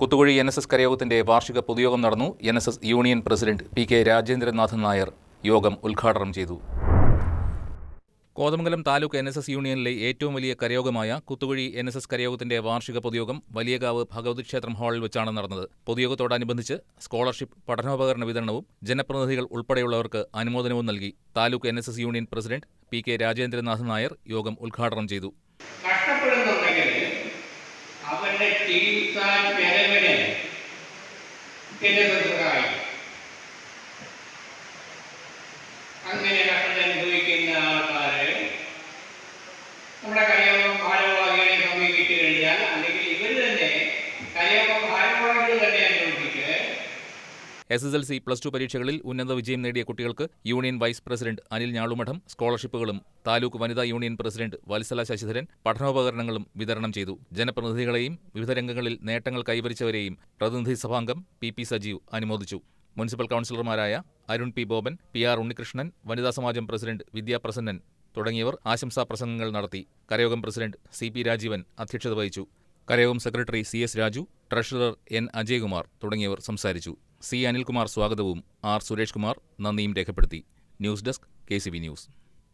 Kuthukuzhi NSS കരയോഗത്തിന്റെ വാർഷിക പൊതുയോഗം നടന്നു. NSS union president PK Rajendranathan Nair യോഗം ഉദ്ഘാടനം ചെയ്തു. കോതമംഗലം താലൂക്ക് NSS യൂണിയനിലെ ഏറ്റവും വലിയ കരയോഗമായ കുത്തുകുഴി NSS കരയോഗത്തിന്റെ വാർഷിക പൊതുയോഗം വലിയകാവ് ഭഗവതി ക്ഷേത്രം ഹാളിൽ വെച്ചാണ് നടന്നത്. പൊതുയോഗത്തോടനുബന്ധിച്ച് സ്കോളർഷിപ്പ്, പഠനോപകരണ വിതരണവും ജനപ്രതിനിധികൾ ഉൾപ്പെടെയുള്ളവർക്ക് അനുമോദനവും നൽകി. Taluk NSS union president PK Rajendranathan Nair യോഗം ഉദ്ഘാടനം ചെയ്തു. അവരുടെ ചികിത്സ ചെലവിന് അങ്ങനെ കഷ്ടത അനുഭവിക്കുന്ന ആൾക്കാര് നമ്മുടെ കരയോഗം ഭാരവാഹികളെ സമീപിച്ചു കഴിഞ്ഞാൽ, അല്ലെങ്കിൽ ഇവർ തന്നെ കരയോഗം ഭാരവാഹികൾ തന്നെ അനുഭവിച്ചിട്ട് SSLC, +2 പരീക്ഷകളിൽ ഉന്നത വിജയം നേടിയ കുട്ടികൾക്ക് union vice president Anil Njalumadam സ്കോളർഷിപ്പുകളും താലൂക്ക് വനിതാ യൂണിയൻ പ്രസിഡന്റ് വത്സല ശശിധരൻ പഠനോപകരണങ്ങളും വിതരണം ചെയ്തു. ജനപ്രതിനിധികളെയും വിവിധ രംഗങ്ങളിൽ നേട്ടങ്ങൾ കൈവരിച്ചവരെയും പ്രതിനിധി സഭാംഗം PP സജീവ് അനുമോദിച്ചു. മുനിസിപ്പൽ കൗൺസിലർമാരായ അരുൺ P. ബോബൻ, PR ഉണ്ണികൃഷ്ണൻ, വനിതാ സമാജം പ്രസിഡന്റ് വിദ്യാപ്രസന്നൻ തുടങ്ങിയവർ ആശംസാ പ്രസംഗങ്ങൾ നടത്തി. കരയോഗം പ്രസിഡന്റ് CP രാജീവൻ അധ്യക്ഷത വഹിച്ചു. കരയോഗം secretary CS Raju, treasurer N. Ajaykumar തുടങ്ങിയവർ സംസാരിച്ചു. C. അനിൽകുമാർ സ്വാഗതവും R. സുരേഷ് കുമാർ നന്ദിയും രേഖപ്പെടുത്തി. News desk KCB news.